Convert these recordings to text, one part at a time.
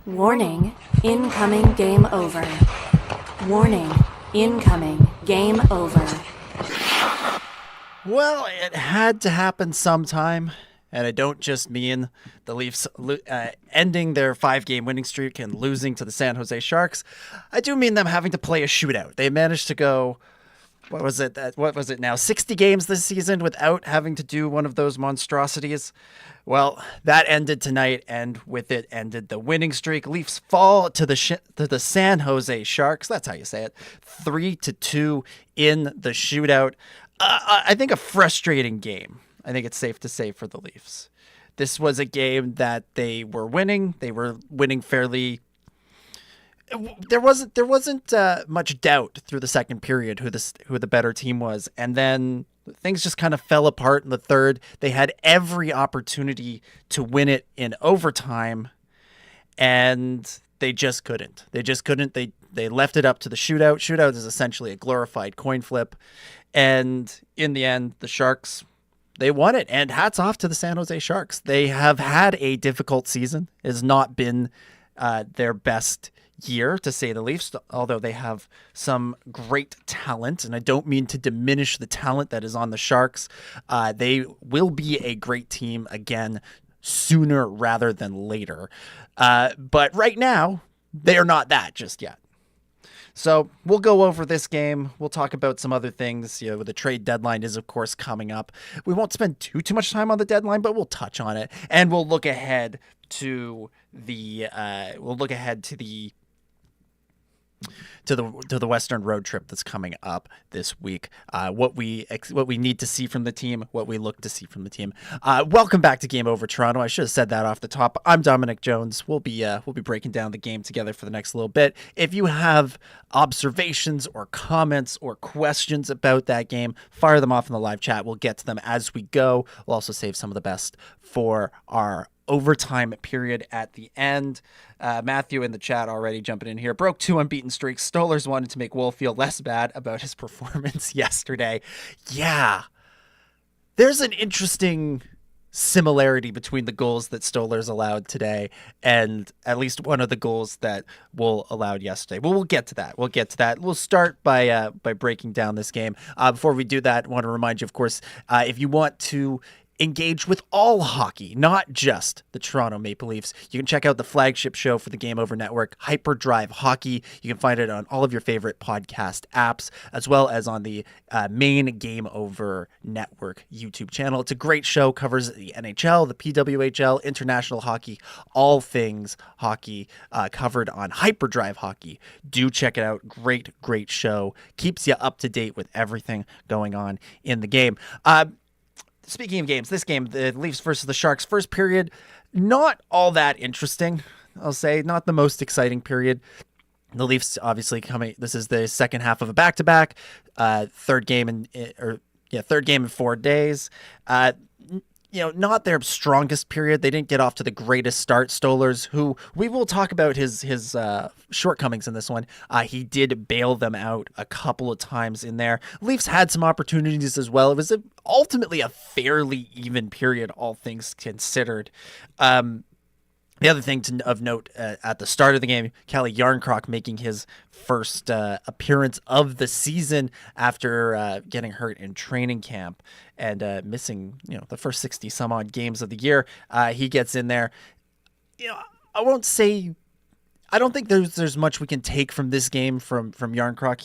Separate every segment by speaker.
Speaker 1: Warning, incoming game over. Warning, incoming game over.
Speaker 2: Well, it had to happen sometime, and I don't just mean the Leafs ending their 5-game winning streak and losing to the San Jose Sharks. I do mean them having to play a shootout. They managed to go, what was it now, 60 games this season without having to do one of those monstrosities. Well, that ended tonight, and with it ended the winning streak. Leafs fall to the San Jose Sharks. That's how you say it. 3-2 in the shootout. I think a frustrating game. I think it's safe to say for the Leafs. This was a game that they were winning. They were winning fairly. There wasn't much doubt through the second period who the better team was, and then things just kind of fell apart in the third. They had every opportunity to win it in overtime, and they just couldn't. They left it up to the shootout. Shootout is essentially a glorified coin flip, and in the end, the Sharks, they won it. And hats off to the San Jose Sharks. They have had a difficult season. It has not been their best year, to say the least, although they have some great talent, and I don't mean to diminish the talent that is on the Sharks. They will be a great team again sooner rather than later. But right now, they are not that just yet. So we'll go over this game. We'll talk about some other things. You know, the trade deadline is, of course, coming up. We won't spend too much time on the deadline, but we'll touch on it, and we'll look ahead to the Western road trip that's coming up this week. What we need to see from the team, what we look to see from the team. Welcome back to Game Over Toronto. I should have said that off the top. I'm Dominic Jones. We'll be breaking down the game together for the next little bit. If you have observations or comments or questions about that game, fire them off in the live chat. We'll get to them as we go. We'll also save some of the best for our overtime period at the end. Matthew in the chat already jumping in here. Broke 2 unbeaten streaks. Stolar's wanted to make Wolf feel less bad about his performance yesterday. Yeah. There's an interesting similarity between the goals that Stolar's allowed today and at least one of the goals that Wool allowed yesterday. Well, we'll get to that. We'll start by breaking down this game. Before we do that, I want to remind you, of course, if you want to engage with all hockey, not just the Toronto Maple Leafs, you can check out the flagship show for the Game Over Network, Hyperdrive Hockey. You can find it on all of your favorite podcast apps, as well as on the main Game Over Network YouTube channel. It's a great show, covers the NHL, the PWHL, international hockey, all things hockey, covered on Hyperdrive Hockey. Do check it out. Great show. Keeps you up to date with everything going on in the game. Speaking of games, this game, the Leafs versus the Sharks, first period, not all that interesting, I'll say. Not the most exciting period. The Leafs obviously this is the second half of a back-to-back, third game in 4 days. Not their strongest period. They didn't get off to the greatest start. Stolar's, who we will talk about his shortcomings in this one. He did bail them out a couple of times in there. Leafs had some opportunities as well. It was ultimately a fairly even period, all things considered. The other thing of note at the start of the game, Calle Jarnkrok making his first appearance of the season after getting hurt in training camp and missing the first 60 some odd games of the year. He gets in there. I don't think there's much we can take from this game from Jarnkrok.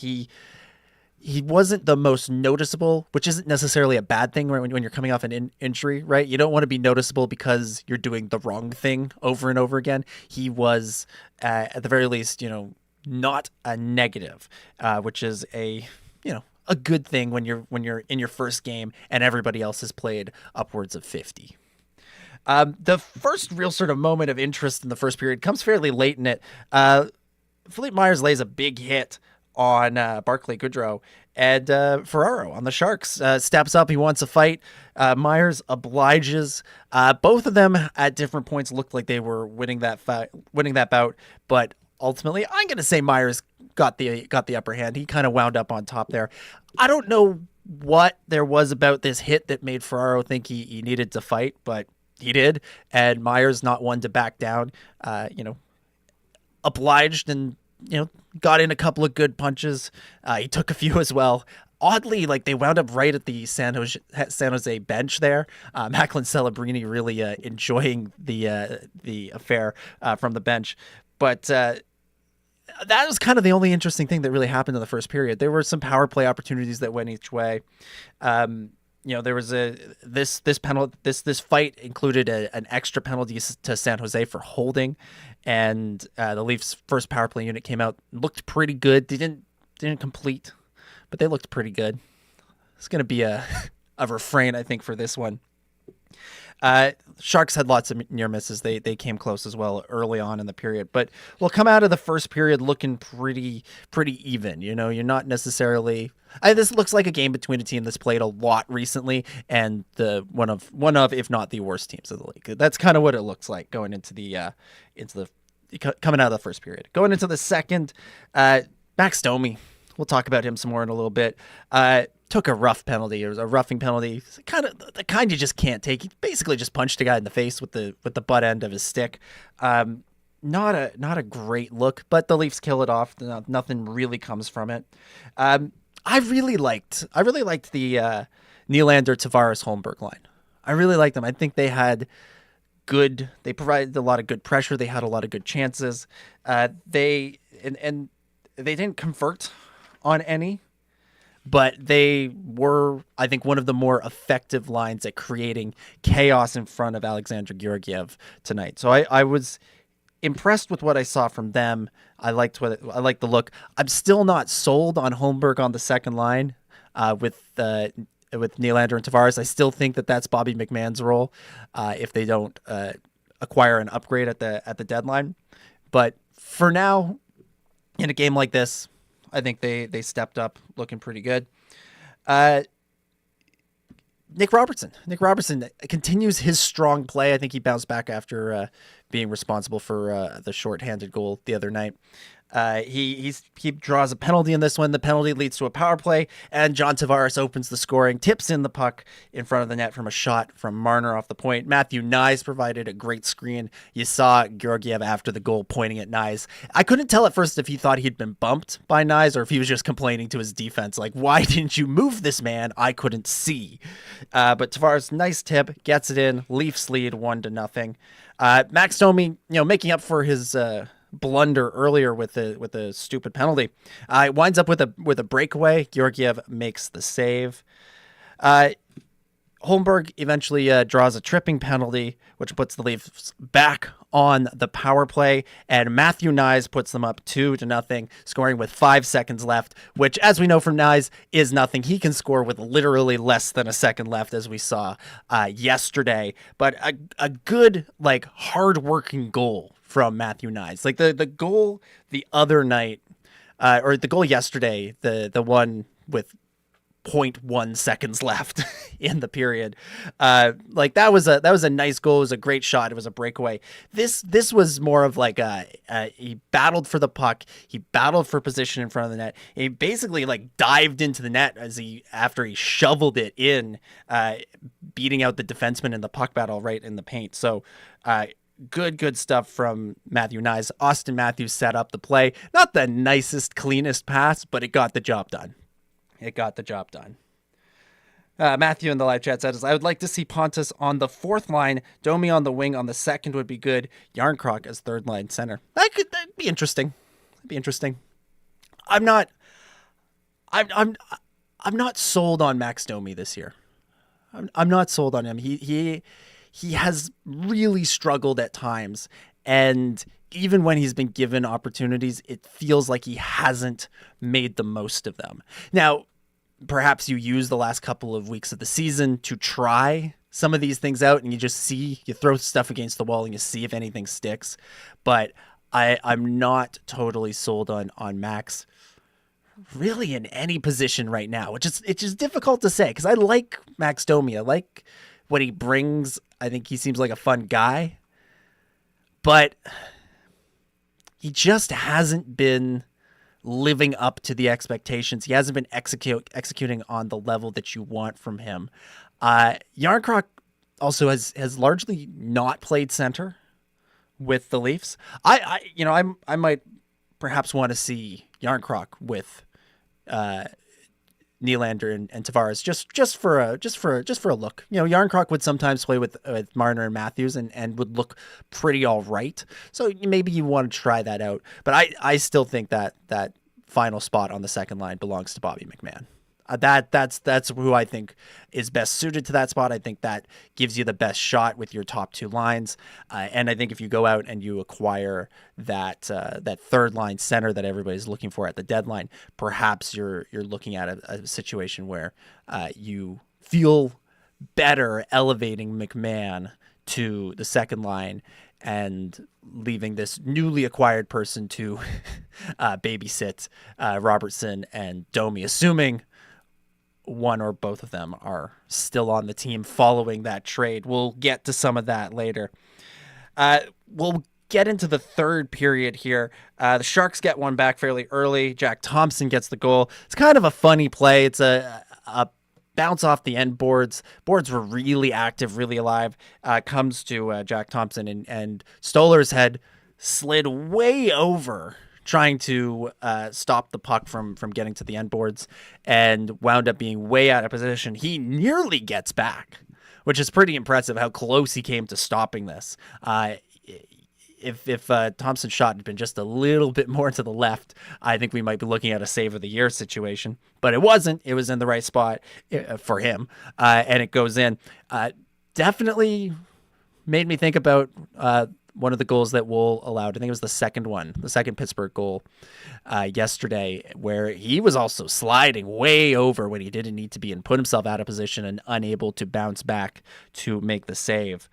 Speaker 2: He wasn't the most noticeable, which isn't necessarily a bad thing when you're coming off an injury, right? You don't want to be noticeable because you're doing the wrong thing over and over again. He was, at the very least, not a negative, which is a good thing when you're in your first game and everybody else has played upwards of 50. The first real sort of moment of interest in the first period comes fairly late in it. Philippe Myers lays a big hit on Barclay Goodrow, and Ferraro on the Sharks steps up. He wants a fight. Myers obliges. Both of them at different points looked like they were winning that bout, but ultimately I'm going to say Myers got the upper hand. He kind of wound up on top there. I don't know what there was about this hit that made Ferraro think he needed to fight, but he did, and Myers not one to back down. obliged and, got in a couple of good punches. He took a few as well. Oddly, like, they wound up right at the San Jose bench there. Macklin Celebrini really enjoying the affair from the bench. But that was kind of the only interesting thing that really happened in the first period. There were some power play opportunities that went each way. There was this fight included an extra penalty to San Jose for holding, and the Leafs' first power play unit came out, looked pretty good. They didn't complete, but they looked pretty good. It's going to be a refrain, I think, for this one. Sharks had lots of near misses. They came close as well early on in the period, but we'll come out of the first period looking pretty even. You're not necessarily. This looks like a game between a team that's played a lot recently and the one of if not the worst teams of the league. That's kind of what it looks like going into the coming out of the first period. Going into the second, Max Domi. We'll talk about him some more in a little bit. Took a rough penalty. It was a roughing penalty, kind of the kind you just can't take. He basically just punched a guy in the face with the butt end of his stick. Not a great look, but the Leafs kill it off. Nothing really comes from it. I really liked the Nylander, Tavares, Holmberg line. I really liked them. I think they provided a lot of good pressure. They had a lot of good chances. They didn't convert on any, but they were, I think, one of the more effective lines at creating chaos in front of Alexander Georgiev tonight. So I was impressed with what I saw from them. I liked the look. I'm still not sold on Holmberg on the second line with Nylander and Tavares. I still think that that's Bobby McMahon's role if they don't acquire an upgrade at the deadline. But for now, in a game like this, I think they stepped up, looking pretty good. Nick Robertson continues his strong play. I think he bounced back after being responsible for the shorthanded goal the other night. He draws a penalty in this one. The penalty leads to a power play, and John Tavares opens the scoring, tips in the puck in front of the net from a shot from Marner off the point. Matthew Knies provided a great screen. You saw Georgiev after the goal pointing at Knies. I couldn't tell at first if he thought he'd been bumped by Knies or if he was just complaining to his defense, like, why didn't you move this man? I couldn't see. But Tavares, nice tip, gets it in. Leafs lead 1-0. Max Domi, making up for his blunder earlier with a stupid penalty. Winds up with a breakaway. Georgiev makes the save. Holmberg eventually draws a tripping penalty, which puts the Leafs back on the power play, and Matthew Knies puts them up 2-0, scoring with 5 seconds left, which, as we know from Knies, is nothing. He can score with literally less than a second left, as we saw yesterday. But a good, hard-working goal from Matthew Knies. Like the goal the other night, or the goal yesterday, the one with 0.1 seconds left in the period. That was a nice goal. It was a great shot. It was a breakaway. This was more of he battled for the puck. He battled for position in front of the net. He basically dived into the net after he shoveled it in, beating out the defenseman in the puck battle right in the paint. So, good stuff from Matthew Knies. Austin Matthews set up the play. Not the nicest, cleanest pass, but it got the job done. Matthew in the live chat says, I would like to see Pontus on the fourth line, Domi on the wing on the second would be good, Yarncroc as third line center. That'd be interesting. I'm not sold on Max Domi this year. I'm not sold on him. He has really struggled at times, and even when he's been given opportunities, it feels like he hasn't made the most of them. Now, perhaps you use the last couple of weeks of the season to try some of these things out, and you throw stuff against the wall and you see if anything sticks. But I'm not totally sold on Max really in any position right now, it's just difficult to say, because I like Max Domi. I like what he brings. I think he seems like a fun guy, but he just hasn't been living up to the expectations. He hasn't been executing on the level that you want from him. Yarncroc also has largely not played center, with the Leafs. I might perhaps want to see Yarncroc with Nylander and Tavares just for a look. Yarncroc would sometimes play with Marner and Matthews and would look pretty all right. So maybe you want to try that out. But I still think that final spot on the second line belongs to Bobby McMahon. That's who I think is best suited to that spot. I think that gives you the best shot with your top two lines. And I think if you go out and you acquire that third line center that everybody's looking for at the deadline, perhaps you're looking at a situation where you feel better elevating McMahon to the second line and leaving this newly acquired person to babysit Robertson and Domi, assuming one or both of them are still on the team following that trade. We'll get to some of that later. We'll get into the third period here. The Sharks get one back fairly early. Jack Thompson gets the goal. It's kind of a funny play. It's a bounce off the end boards. Boards were really active, really alive. Comes to Jack Thompson, and Stolar's head slid way over trying to stop the puck from getting to the end boards, and wound up being way out of position. He nearly gets back, which is pretty impressive how close he came to stopping this. If Thompson's shot had been just a little bit more to the left, I think we might be looking at a save of the year situation, but it wasn't. It was in the right spot for him, and it goes in. Definitely made me think about one of the goals that Wool allowed. I think it was the second Pittsburgh goal yesterday, where he was also sliding way over when he didn't need to be and put himself out of position and unable to bounce back to make the save.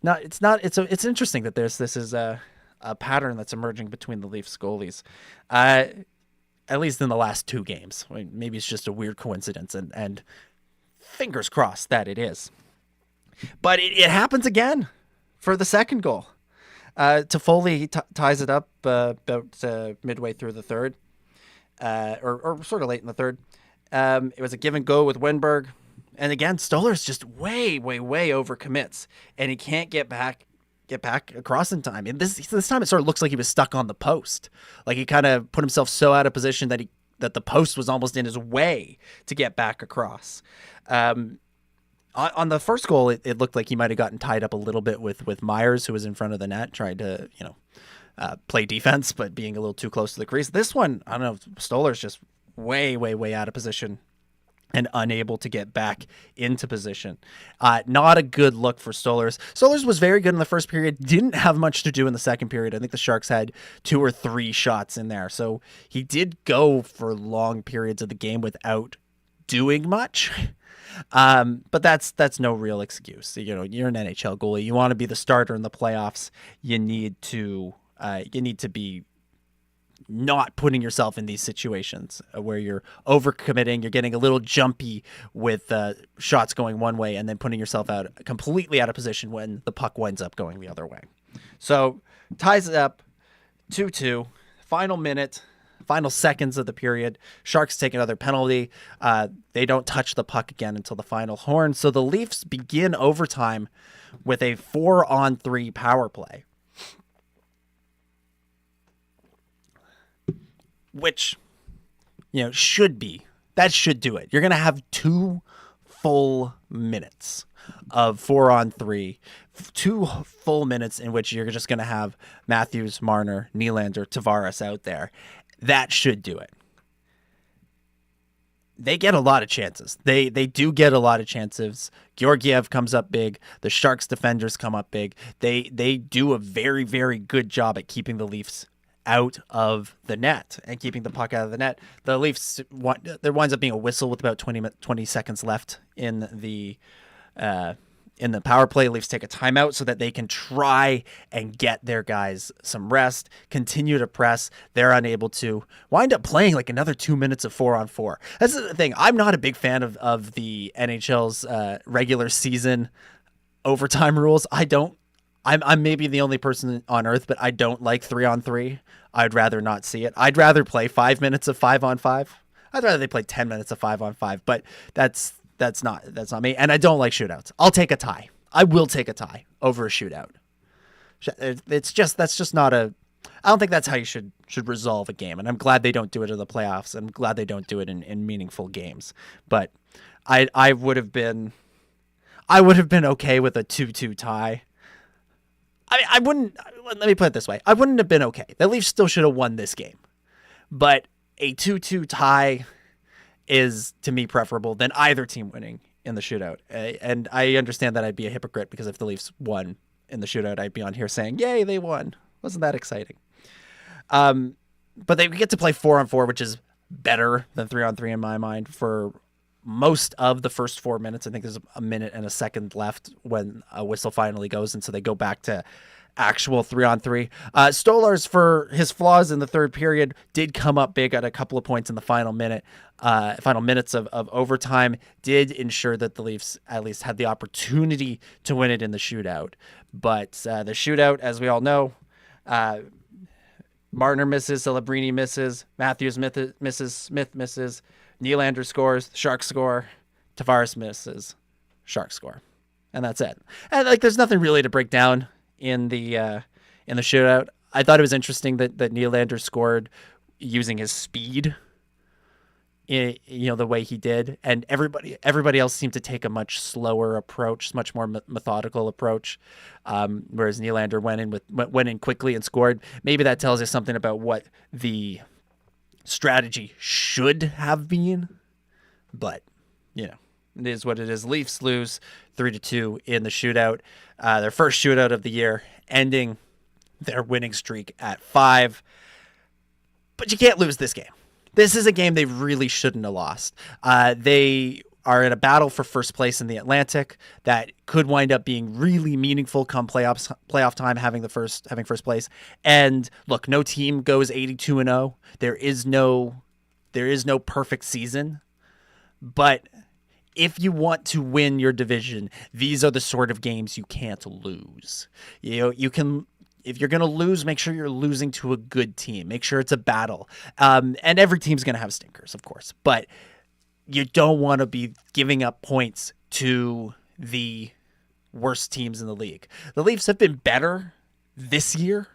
Speaker 2: Now, it's interesting that this is a pattern that's emerging between the Leafs goalies, at least in the last two games. I mean, maybe it's just a weird coincidence, and fingers crossed that it is. But it happens again for the second goal. Toffoli ties it up about midway through the third, or sort of late in the third. It was a give and go with Wenberg. And again, Stolar's just way over commits, and he can't get back across in time. And this time it sort of looks like he was stuck on the post. Like he kind of put himself so out of position that the post was almost in his way to get back across. On the first goal, it looked like he might have gotten tied up a little bit with Myers, who was in front of the net, tried to play defense, but being a little too close to the crease. This one, I don't know, Stolar's just way out of position and unable to get back into position. Not a good look for Stolar's. Stolar's was very good in the first period, didn't have much to do in the second period. I think the Sharks had 2 or 3 shots in there. So he did go for long periods of the game without doing much. But that's no real excuse. You're an NHL goalie. You want to be the starter in the playoffs. You need to be not putting yourself in these situations where you're overcommitting, you're getting a little jumpy with shots going one way and then putting yourself out completely out of position when the puck winds up going the other way. So ties it up 2-2, final seconds of the period. Sharks take another penalty. They don't touch the puck again until the final horn. So the Leafs begin overtime with a 4-on-3 power play, which, should do it. You're going to have 2 full minutes of 4-on-3, 2 full minutes in which you're just going to have Matthews, Marner, Nylander, Tavares out there. That should do it. They get a lot of chances. They do get a lot of chances. Georgiev comes up big. The Sharks defenders come up big. They do a very, very good job at keeping the Leafs out of the net and keeping the puck out of the net. The Leafs, there winds up being a whistle with about 20 seconds left in the power play. Leafs take a timeout so that they can try and get their guys some rest, continue to press. They're unable to, wind up playing like another 2 minutes of 4-on-4. That's the thing. I'm not a big fan of the NHL's regular season overtime rules. I'm maybe the only person on earth, but I don't like 3-on-3. I'd rather not see it. I'd rather play 5 minutes of 5-on-5. I'd rather they play 10 minutes of 5-on-5, but that's not me. And I don't like shootouts. I'll take a tie. I will take a tie over a shootout. That's just not a. I don't think that's how you should resolve a game, and I'm glad they don't do it in the playoffs. I'm glad they don't do it in meaningful games. But I would have been okay with a 2-2 tie. I wouldn't. Let me put it this way: I wouldn't have been okay. The Leafs still should have won this game, but a 2-2 tie is to me preferable than either team winning in the shootout. And I understand that I'd be a hypocrite because if the Leafs won in the shootout, I'd be on here saying, "Yay, they won!" Wasn't that exciting? But they get to play 4-on-4, which is better than 3-on-3 in my mind for most of the first 4 minutes. I think there's a minute and a second left when a whistle finally goes, and so they go back to actual 3-on-3. Stolarz, for his flaws in the third period, did come up big at a couple of points in the final minutes of overtime, did ensure that the Leafs at least had the opportunity to win it in the shootout. But the shootout, as we all know, Marner misses, Celebrini misses, Matthews misses, Smith misses, Nylander scores, Sharks score, Tavares misses, Sharks score, and that's it. And there's nothing really to break down in the shootout. I thought it was interesting that Nylander scored using his speed, the way he did, and everybody else seemed to take a much slower approach, much more methodical approach, whereas Nylander went in quickly and scored. Maybe that tells us something about what the strategy should have been, but it is what it is. Leafs lose 3-2 in the shootout, their first shootout of the year, ending their winning streak at 5. But you can't lose this game. This is a game they really shouldn't have lost. They are in a battle for first place in the Atlantic that could wind up being really meaningful come playoff time, having first place. And look, no team goes 82-0. There is no perfect season, but if you want to win your division, these are the sort of games you can't lose. You can. If you're going to lose, make sure you're losing to a good team. Make sure it's a battle. And every team's going to have stinkers, of course. But you don't want to be giving up points to the worst teams in the league. The Leafs have been better this year.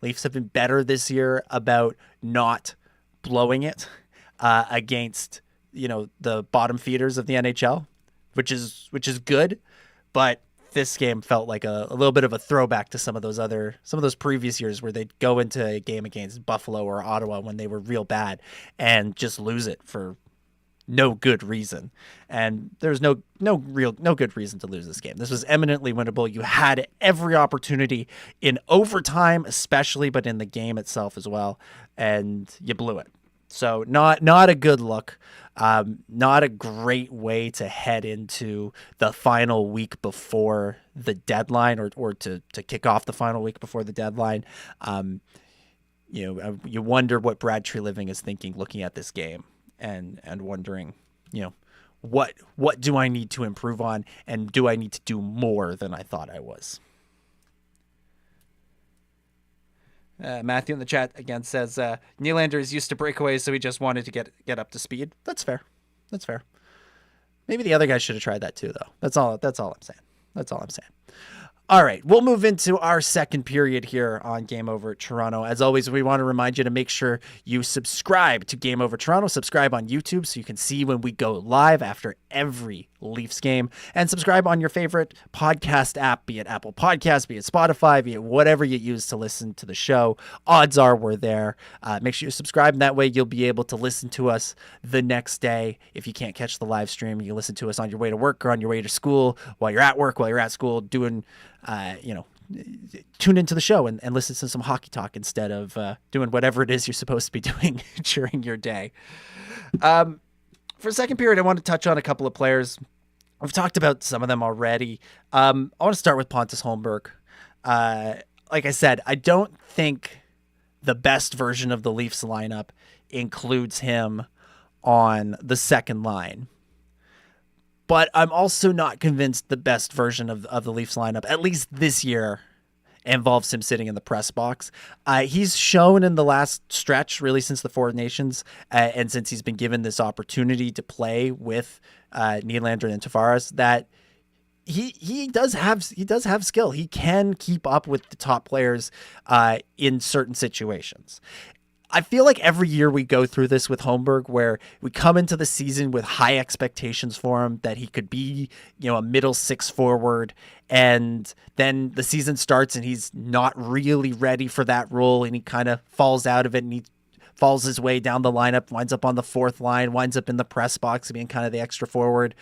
Speaker 2: About not blowing it against the bottom feeders of the NHL, which is good. But this game felt like a little bit of a throwback to some of those previous years where they'd go into a game against Buffalo or Ottawa when they were real bad and just lose it for no good reason. And there's no good reason to lose this game. This was eminently winnable. You had every opportunity in overtime, especially, but in the game itself as well, and you blew it. So not a good look. Not a great way to head into the final week before the deadline, or to kick off the final week before the deadline. You wonder what Brad Treliving is thinking looking at this game, and wondering, what do I need to improve on, and do I need to do more than I thought I was? Matthew in the chat again says Nylander is used to breakaways, so he just wanted to get up to speed. That's fair. Maybe the other guys should have tried that too, though. That's all I'm saying. All right, we'll move into our second period here on Game Over Toronto. As always, we want to remind you to make sure you subscribe to Game Over Toronto. Subscribe on YouTube so you can see when we go live after every Leafs game. And subscribe on your favorite podcast app, be it Apple Podcasts, be it Spotify, be it whatever you use to listen to the show. Odds are we're there. Make sure you subscribe, and that way you'll be able to listen to us the next day. If you can't catch the live stream, you can listen to us on your way to work or on your way to school, while you're at work, while you're at school, doing tune into the show and listen to some hockey talk instead of doing whatever it is you're supposed to be doing during your day. For second period, I want to touch on a couple of players. We've talked about some of them already. I want to start with Pontus Holmberg. Like I said, I don't think the best version of the Leafs lineup includes him on the second line. But I'm also not convinced the best version of the Leafs lineup, at least this year, involves him sitting in the press box. He's shown in the last stretch, really since the Four Nations, and since he's been given this opportunity to play with Nylander and Tavares, that he does have skill. He can keep up with the top players in certain situations. I feel like every year we go through this with Holmberg, where we come into the season with high expectations for him, that he could be, a middle six forward, and then the season starts and he's not really ready for that role, and he kind of falls out of it, and he falls his way down the lineup, winds up on the fourth line, winds up in the press box, being kind of the extra forward.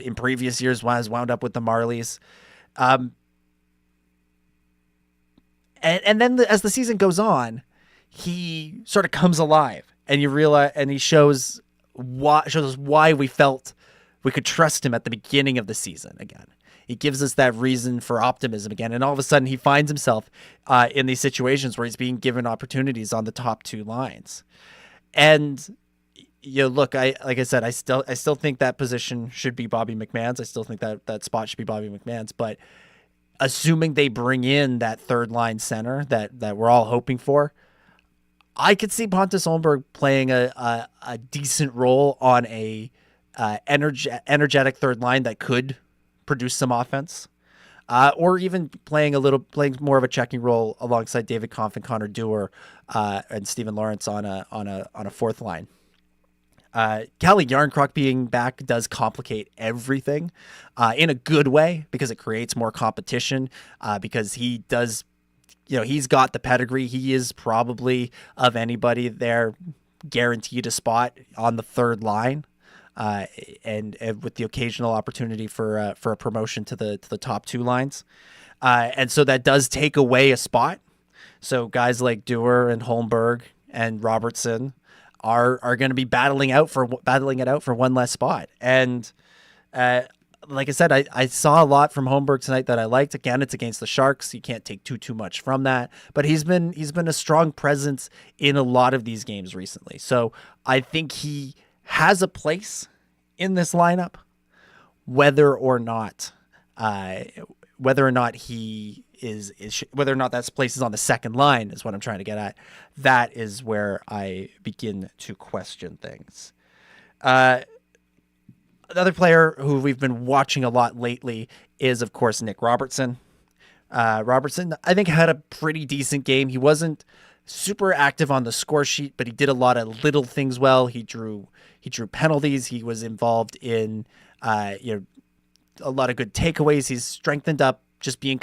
Speaker 2: In previous years, has wound up with the Marlies. And then as the season goes on, he sort of comes alive, and you realize, and he shows us why we felt we could trust him at the beginning of the season again. He gives us that reason for optimism again, and all of a sudden he finds himself in these situations where he's being given opportunities on the top two lines. And look, like I said, I still think that position should be Bobby McMahon's. I still think that spot should be Bobby McMahon's, but assuming they bring in that third line center that we're all hoping for, I could see Pontus Holmberg playing a decent role on a energetic third line that could produce some offense, or even playing more of a checking role alongside David Kampf and Connor Dewar and Stephen Lawrence on a fourth line. Calle Jarnkrok being back does complicate everything in a good way, because it creates more competition, because he does. He's got the pedigree. He is probably, of anybody there, guaranteed a spot on the third line, and with the occasional opportunity for a promotion to the top two lines. And so that does take away a spot. So guys like Dewar and Holmberg and Robertson are going to be battling it out for one less spot. And like I said, I saw a lot from Holmberg tonight that I liked. Again, it's against the Sharks. You can't take too much from that. But he's been a strong presence in a lot of these games recently. So I think he has a place in this lineup, whether or not he is whether or not that place is on the second line is what I'm trying to get at. That is where I begin to question things. Another player who we've been watching a lot lately is, of course, Nick Robertson. Robertson, I think, had a pretty decent game. He wasn't super active on the score sheet, but he did a lot of little things well. He drew penalties. He was involved in a lot of good takeaways. He's strengthened up, just being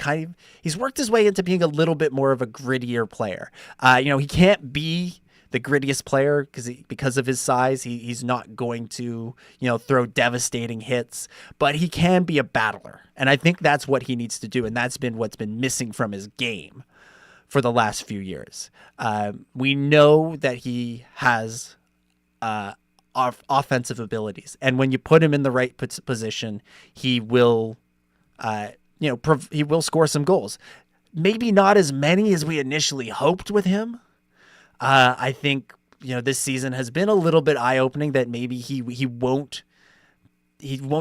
Speaker 2: he's worked his way into being a little bit more of a grittier player. He can't be the grittiest player because of his size. He's not going to, throw devastating hits, but he can be a battler. And I think that's what he needs to do. And that's been what's been missing from his game for the last few years. We know that he has offensive abilities. And when you put him in the right position, he will, he will score some goals. Maybe not as many as we initially hoped with him. I think, this season has been a little bit eye-opening that maybe he won't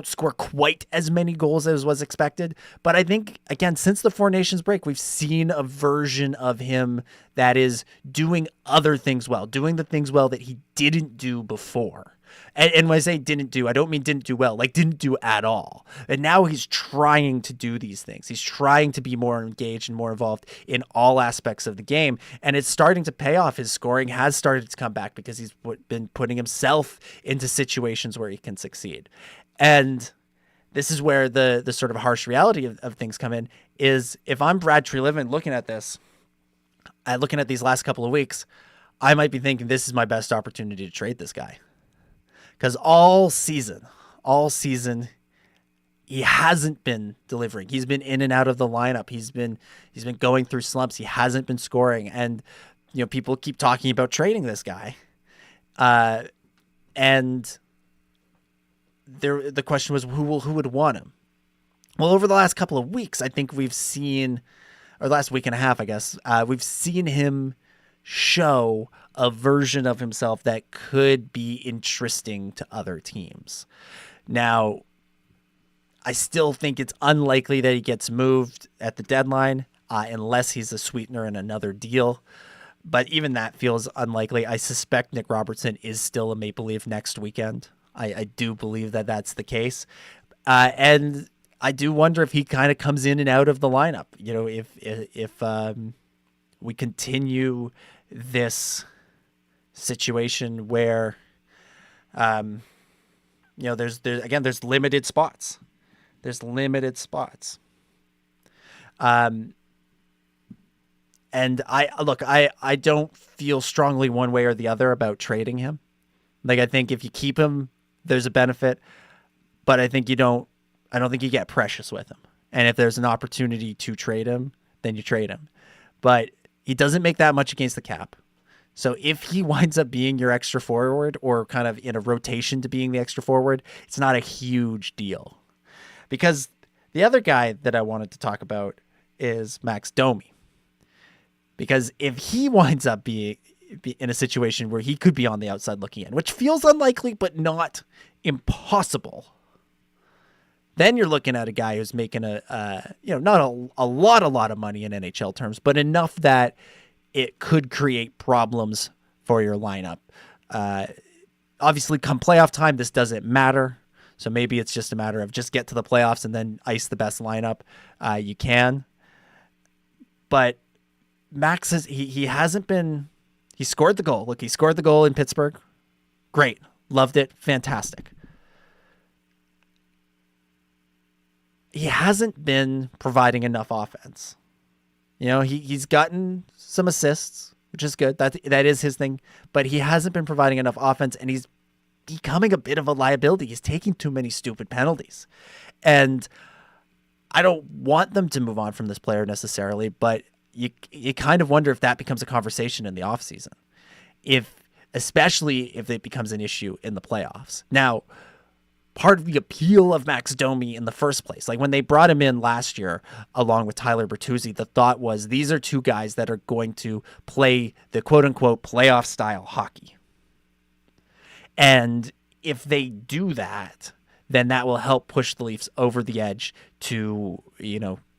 Speaker 2: score quite as many goals as was expected. But I think, again, since the Four Nations break, we've seen a version of him that is doing other things well, doing the things well that he didn't do before. And when I say didn't do, I don't mean didn't do well, like didn't do at all. And now he's trying to do these things. He's trying to be more engaged and more involved in all aspects of the game. And it's starting to pay off. His scoring has started to come back because he's been putting himself into situations where he can succeed. And this is where the sort of harsh reality of things come in, is if I'm Brad Treliving looking at this, looking at these last couple of weeks, I might be thinking this is my best opportunity to trade this guy. Because all season, he hasn't been delivering. He's been in and out of the lineup. He's been going through slumps. He hasn't been scoring. And, people keep talking about trading this guy. And the question was, who would want him? Well, over the last couple of weeks, I think we've seen, or last week and a half, I guess, we've seen him show a version of himself that could be interesting to other teams. Now, I still think it's unlikely that he gets moved at the deadline unless he's a sweetener in another deal. But even that feels unlikely. I suspect Nick Robertson is still a Maple Leaf next weekend. I do believe that that's the case. And I do wonder if he kind of comes in and out of the lineup. You know, if we continue this situation where, there's limited spots. There's limited spots. And I don't feel strongly one way or the other about trading him. Like, I think if you keep him, there's a benefit, but I don't think you get precious with him. And if there's an opportunity to trade him, then you trade him. But he doesn't make that much against the cap. So if he winds up being your extra forward or kind of in a rotation to being the extra forward, it's not a huge deal. Because the other guy that I wanted to talk about is Max Domi. Because if he winds up being in a situation where he could be on the outside looking in, which feels unlikely but not impossible, then you're looking at a guy who's making not a lot of money in NHL terms, but enough that it could create problems for your lineup. Obviously, come playoff time, this doesn't matter. So maybe it's just a matter of just get to the playoffs and then ice the best lineup you can. But Max he scored the goal. Look, he scored the goal in Pittsburgh. Great. Loved it. Fantastic. He hasn't been providing enough offense. You know, he's gotten some assists, which is good. That is his thing, but he hasn't been providing enough offense, and he's becoming a bit of a liability. He's taking too many stupid penalties. And I don't want them to move on from this player necessarily, but you kind of wonder if that becomes a conversation in the offseason. Especially if it becomes an issue in the playoffs. Now, part of the appeal of Max Domi in the first place, like when they brought him in last year along with Tyler Bertuzzi, the thought was these are two guys that are going to play the quote-unquote playoff style hockey. And if they do that, then that will help push the Leafs over the edge to,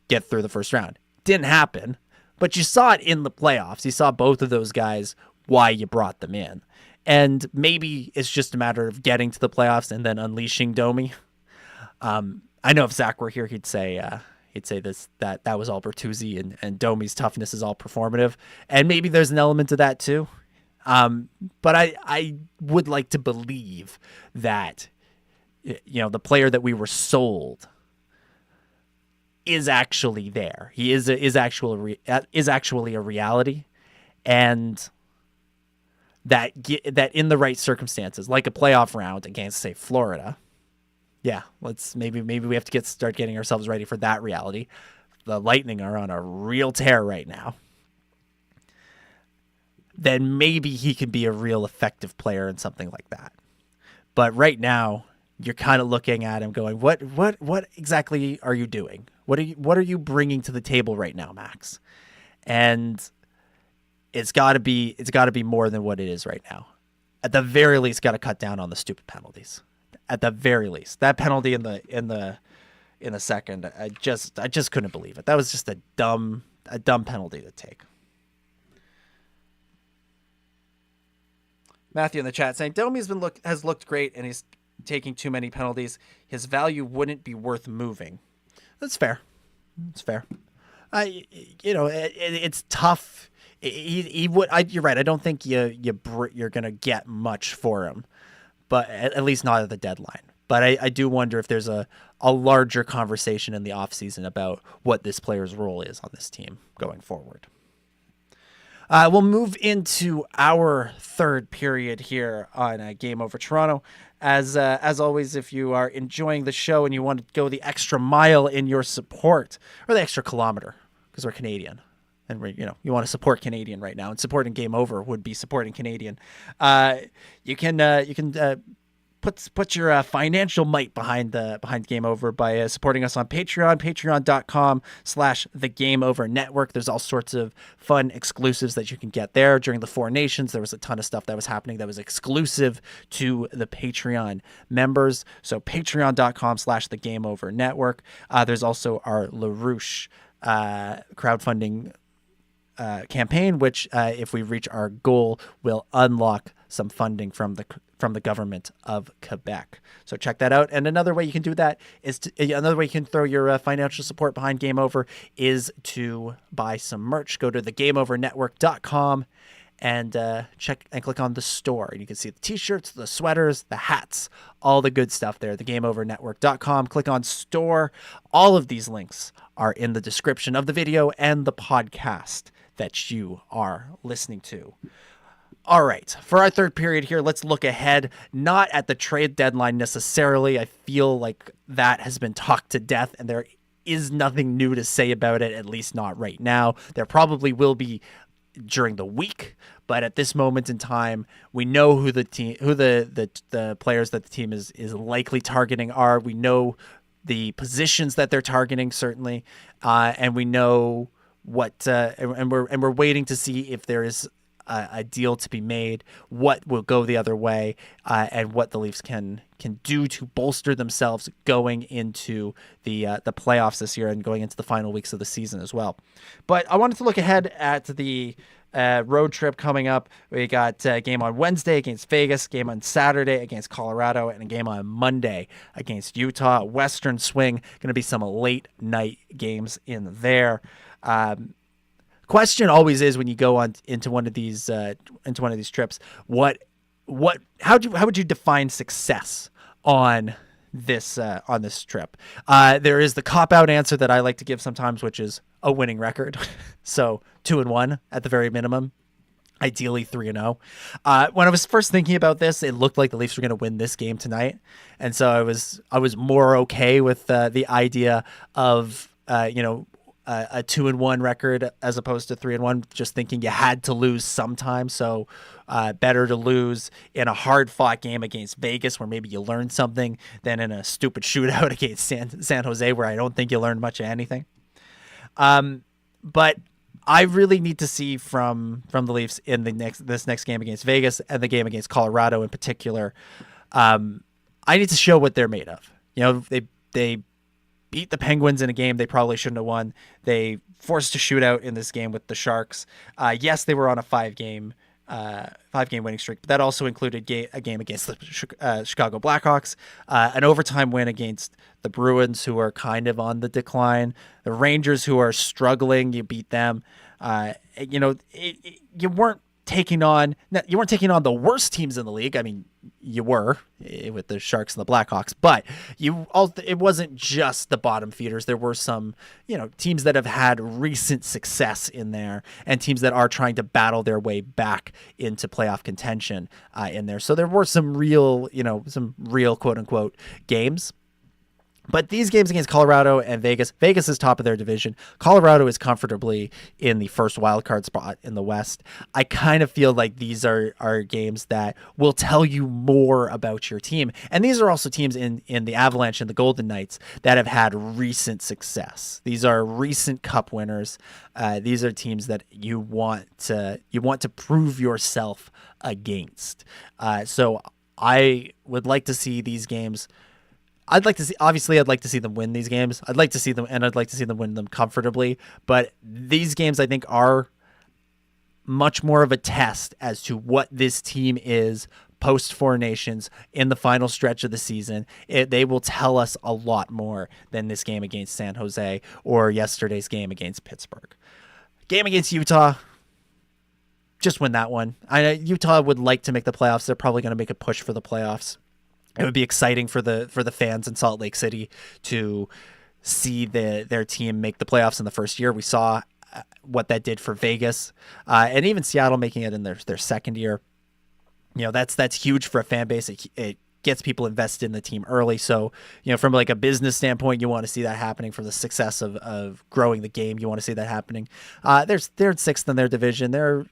Speaker 2: get through the first round. Didn't happen, but you saw it in the playoffs. You saw both of those guys, why you brought them in. And maybe it's just a matter of getting to the playoffs and then unleashing Domi. I know if Zach were here, he'd say that was all Bertuzzi and Domi's toughness is all performative. And maybe there's an element of that too. But I would like to believe that, the player that we were sold is actually there. He is actually a reality, and that in the right circumstances, like a playoff round against, say, Florida. Yeah, maybe we have to start getting ourselves ready for that reality. The Lightning are on a real tear right now. Then maybe he can be a real effective player in something like that. But right now, you're kind of looking at him going, what exactly are you doing? What are you bringing to the table right now, Max? And it's got to be more than what it is right now. At the very least, got to cut down on the stupid penalties. At the very least, that penalty in the second, I just couldn't believe it. That was just a dumb penalty to take. Matthew in the chat saying Domi has looked great and he's taking too many penalties. His value wouldn't be worth moving. That's fair. It's fair. It's tough. He would. You're right. I don't think you're gonna get much for him, but at least not at the deadline. But I do wonder if there's a larger conversation in the offseason about what this player's role is on this team going forward. We'll move into our third period here on Game Over Toronto. As always, if you are enjoying the show and you want to go the extra mile in your support, or the extra kilometer, because we're Canadian, and you want to support Canadian right now, and supporting Game Over would be supporting Canadian. You can put your financial might behind Game Over by supporting us on Patreon, patreon.com/The Game Over Network. There's all sorts of fun exclusives that you can get there. During the Four Nations, there was a ton of stuff that was happening that was exclusive to the Patreon members. So patreon.com/The Game Over Network. There's also our LaRouche crowdfunding campaign, which if we reach our goal will unlock some funding from the government of Quebec. So check that out. And another way you can do that is another way you can throw your financial support behind Game Over is to buy some merch. Go to thegameovernetwork.com and check and click on the store. And you can see the t-shirts, the sweaters, the hats, all the good stuff there. Thegameovernetwork.com. Click on store. All of these links are in the description of the video and the podcast that you are listening to. All right, for our third period here, let's look ahead, not at the trade deadline necessarily. I feel like that has been talked to death, and there is nothing new to say about it, at least not right now. There probably will be during the week, but at this moment in time, we know who the players that the team is likely targeting are. We know the positions that they're targeting, certainly, and we know what and we're waiting to see if there is a deal to be made, what will go the other way, and what the Leafs can do to bolster themselves going into the playoffs this year and going into the final weeks of the season as well. But I wanted to look ahead at the road trip coming up. We got a game on Wednesday against Vegas, game on Saturday against Colorado, and a game on Monday against Utah. Western swing, going to be some late night games in there. Question always is when you go on into one of these trips, how would you define success on this trip? There is the cop-out answer that I like to give sometimes, which is a winning record. So 2-1 at the very minimum, ideally 3-0. When I was first thinking about this, it looked like the Leafs were going to win this game tonight, and so I was more okay with the idea of a 2-1 record as opposed to 3-1, just thinking you had to lose sometime. So better to lose in a hard fought game against Vegas where maybe you learned something than in a stupid shootout against San Jose where I don't think you learned much of anything. But I really need to see from the Leafs in this next game against Vegas and the game against Colorado in particular. I need to show what they're made of. They beat the Penguins in a game they probably shouldn't have won. They forced a shootout in this game with the Sharks. Yes, they were on a five-game winning streak, but that also included a game against the Chicago Blackhawks, an overtime win against the Bruins, who are kind of on the decline. The Rangers, who are struggling, you beat them. You weren't taking on the worst teams in the league. I mean, you were with the Sharks and the Blackhawks, but it wasn't just the bottom feeders. There were some, teams that have had recent success in there and teams that are trying to battle their way back into playoff contention in there. So there were some real quote unquote games. But these games against Colorado and Vegas is top of their division. Colorado is comfortably in the first wildcard spot in the West. I kind of feel like these are games that will tell you more about your team. And these are also teams in the Avalanche and the Golden Knights that have had recent success. These are recent cup winners. These are teams that you want to prove yourself against. So I would like to see these games. I'd like to see them win these games. I'd like to see them win them comfortably. But these games, I think, are much more of a test as to what this team is post Four Nations in the final stretch of the season. They will tell us a lot more than this game against San Jose or yesterday's game against Pittsburgh. Game against Utah, just win that one. Utah would like to make the playoffs. They're probably going to make a push for the playoffs. It would be exciting for the fans in Salt Lake City to see their team make the playoffs in the first year. We saw what that did for Vegas, and even Seattle making it in their second year. That's huge for a fan base. It gets people invested in the team early. So, from like a business standpoint, you want to see that happening. For the success of growing the game, you want to see that happening. They're sixth in their division. They're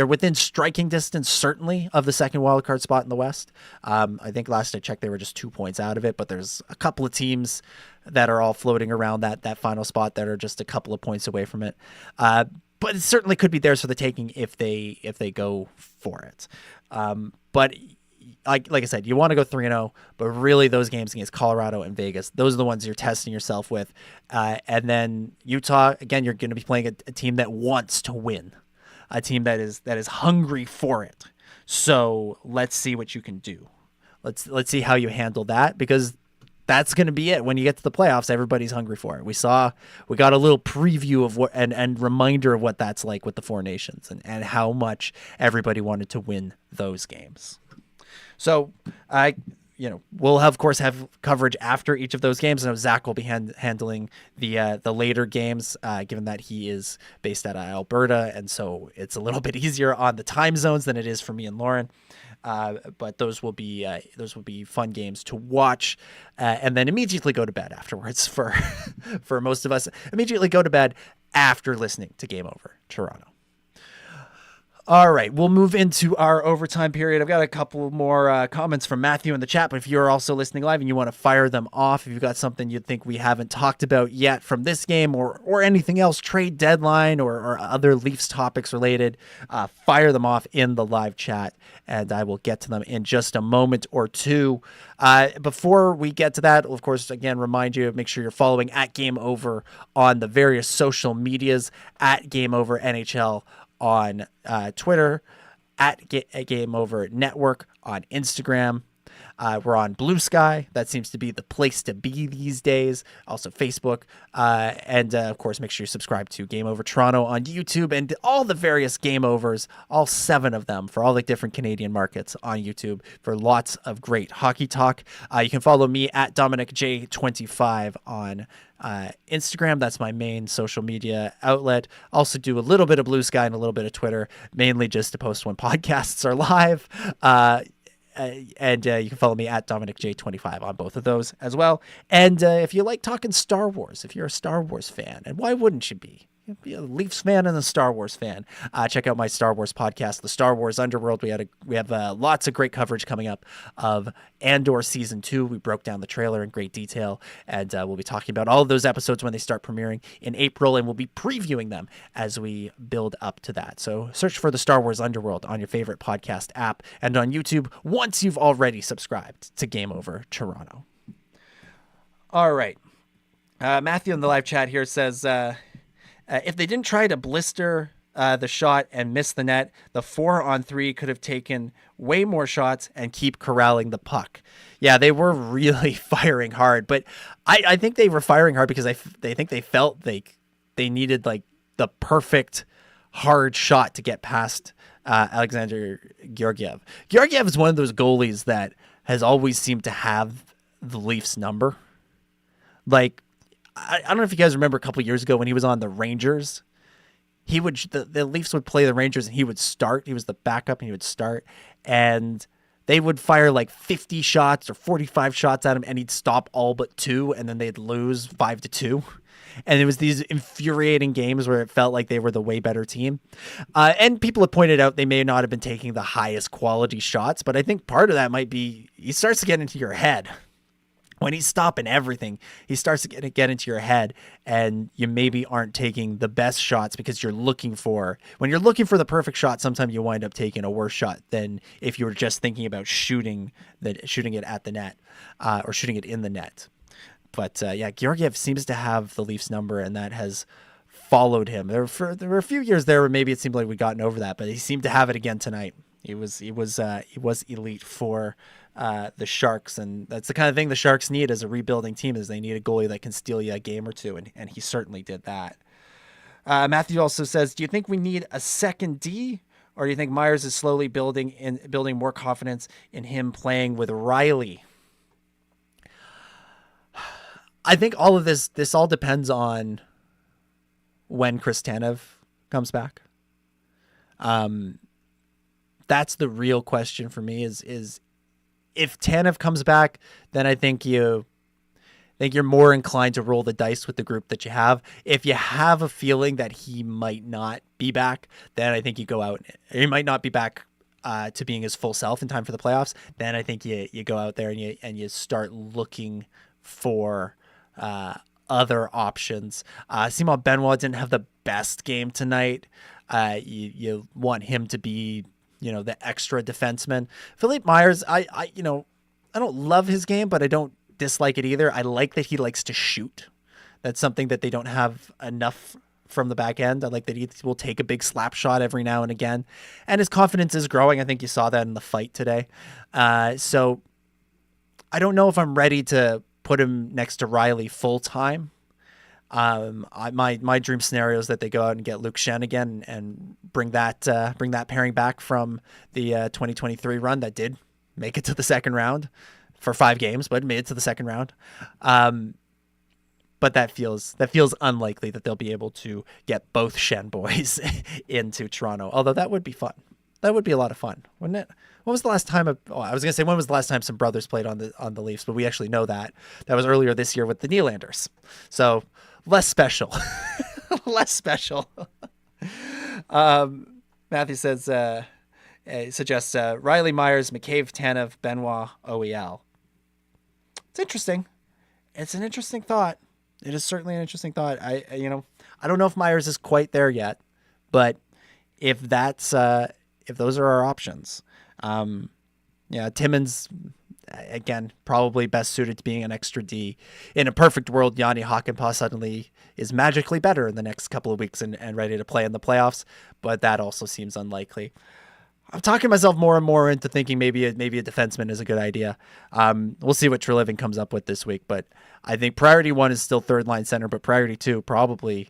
Speaker 2: within striking distance, certainly, of the second wildcard spot in the West. I think last I checked, they were just 2 points out of it, but there's a couple of teams that are all floating around that final spot that are just a couple of points away from it. But it certainly could be theirs for the taking if they go for it. But like I said, you want to go 3-0, but really those games against Colorado and Vegas, those are the ones you're testing yourself with. And then Utah, again, you're going to be playing a team that wants to win, a team that is hungry for it. So let's see what you can do. Let's see how you handle that, because that's going to be it. When you get to the playoffs, everybody's hungry for it. We got a little preview of what and reminder of what that's like with the Four Nations, and how much everybody wanted to win those games. So we'll of course have coverage after each of those games. I know Zach will be handling the later games, given that he is based out of Alberta, and so it's a little bit easier on the time zones than it is for me and Lauren. But those will be fun games to watch, and then immediately go to bed afterwards. For for most of us, immediately go to bed after listening to Game Over Toronto. All right, we'll move into our overtime period. I've got a couple more comments from Matthew in the chat, but if you're also listening live and you want to fire them off, if you've got something you think we haven't talked about yet from this game, or anything else, trade deadline or other Leafs topics related, fire them off in the live chat, and I will get to them in just a moment or two. Before we get to that, of course, again, remind you, make sure you're following at Game Over on the various social medias, at Game Over NHL on Twitter, at Game Over Network on Instagram. We're on Blue Sky. That seems to be the place to be these days. Also Facebook. And of course, make sure you subscribe to Game Over Toronto on YouTube, and all the various Game Overs, all 7 of them for all the different Canadian markets on YouTube, for lots of great hockey talk. You can follow me at Dominic J25 on Instagram. That's my main social media outlet. Also do a little bit of Blue Sky and a little bit of Twitter, mainly just to post when podcasts are live. And you can follow me at Dominic J25 on both of those as well. And if you like talking Star Wars, if you're a Star Wars fan, and why wouldn't you be? You'd be a Leafs fan and a Star Wars fan. Check out my Star Wars podcast, The Star Wars Underworld. We have lots of great coverage coming up of Andor Season 2. We broke down the trailer in great detail, and we'll be talking about all of those episodes when they start premiering in April, and we'll be previewing them as we build up to that. So search for The Star Wars Underworld on your favorite podcast app and on YouTube once you've already subscribed to Game Over Toronto. All right. Matthew in the live chat here says, if they didn't try to blister the shot and miss the net, the 4-on-3 could have taken way more shots and keep corralling the puck. Yeah, they were really firing hard, but I think they were firing hard because they think they felt they needed like the perfect hard shot to get past Alexander Georgiev. Georgiev is one of those goalies that has always seemed to have the Leafs number. Like, I don't know if you guys remember a couple years ago when he was on the Rangers. The Leafs would play the Rangers and he would start. He was the backup and he would start, and they would fire like 50 shots or 45 shots at him, and he'd stop all but 2, and then they'd lose 5-2. And it was these infuriating games where it felt like they were the way better team. And people have pointed out they may not have been taking the highest quality shots, but I think part of that might be he starts to get into your head. When he's stopping everything, he starts to get into your head, and you maybe aren't taking the best shots because when you're looking for the perfect shot, sometimes you wind up taking a worse shot than if you were just thinking about shooting it at the net, or shooting it in the net. But Georgiev seems to have the Leafs number, and that has followed him. There were a few years there where maybe it seemed like we'd gotten over that, but he seemed to have it again tonight. He was elite for the Sharks, and that's the kind of thing the Sharks need as a rebuilding team, is they need a goalie that can steal you a game or two, and he certainly did that. Matthew also says, do you think we need a second D, or do you think Myers is slowly building more confidence in him playing with Riley? I think all of this all depends on when Chris Tanev comes back. That's the real question for me, is if Tanev comes back, then I think you're more inclined to roll the dice with the group that you have. If you have a feeling that he might not be back, then I think you go out. He might not be back to being his full self in time for the playoffs. Then I think you go out there and you start looking for other options. Simon Benoit didn't have the best game tonight. You want him to be, the extra defenseman. Philippe Myers, I don't love his game, but I don't dislike it either. I like that he likes to shoot. That's something that they don't have enough from the back end. I like that he will take a big slap shot every now and again. And his confidence is growing. I think you saw that in the fight today. So I don't know if I'm ready to put him next to Riley full time. My dream scenario is that they go out and get Luke Shen again and bring that pairing back from the 2023 run that did make it to the second round for 5 games, but made it to the second round. But that feels unlikely that they'll be able to get both Shen boys into Toronto. Although that would be fun. That would be a lot of fun, wouldn't it? When was the last time? I was gonna say when was the last time some brothers played on the Leafs? But we actually know that was earlier this year with the Nylanders. So less special, less special. Matthew says suggests Riley, Myers, McCabe, Tanev, Benoit, OEL. It's interesting. It's an interesting thought. It is certainly an interesting thought. I don't know if Myers is quite there yet, but if those are our options, Timmins, again, probably best suited to being an extra D. In a perfect world, Yanni Hakanpää suddenly is magically better in the next couple of weeks and ready to play in the playoffs, but that also seems unlikely. I'm talking myself more and more into thinking maybe a defenseman is a good idea. We'll see what Treliving comes up with this week, but I think priority 1 is still third line center, but priority 2 probably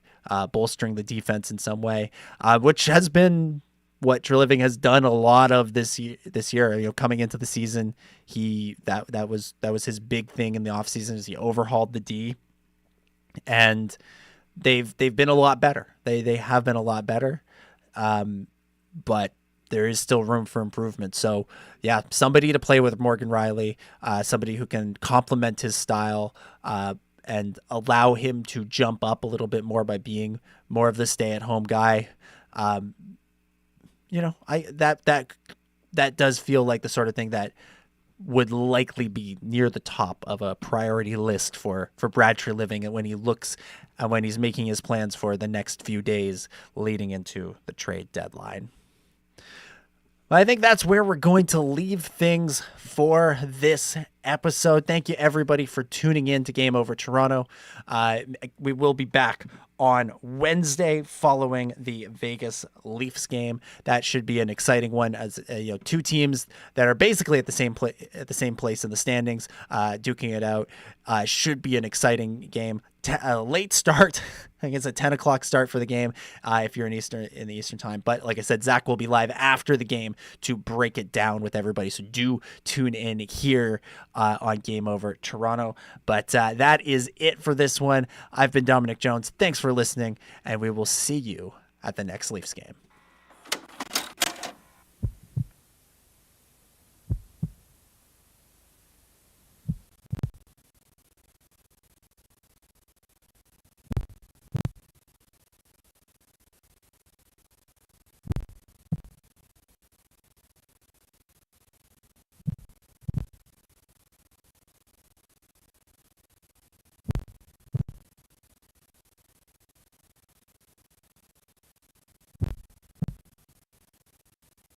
Speaker 2: bolstering the defense in some way, which has been what Treliving has done a lot of this year. Coming into the season, that was his big thing in the offseason is he overhauled the D, and they've been a lot better. They have been a lot better, but there is still room for improvement. So yeah, somebody to play with Morgan Riley, somebody who can complement his style and allow him to jump up a little bit more by being more of the stay-at-home guy. That does feel like the sort of thing that would likely be near the top of a priority list for Brad Treliving when he looks and when he's making his plans for the next few days leading into the trade deadline. I think that's where we're going to leave things for this episode. Thank you, everybody, for tuning in to Game Over Toronto. We will be back on Wednesday following the Vegas Leafs game. That should be an exciting one, as two teams that are basically at the same place in the standings, duking it out. Should be an exciting game. A late start. I think it's a 10 o'clock start for the game if you're in the Eastern time. But like I said, Zach will be live after the game to break it down with everybody. So do tune in here on Game Over Toronto. But that is it for this one. I've been Dominic Jones. Thanks for listening, and we will see you at the next Leafs game.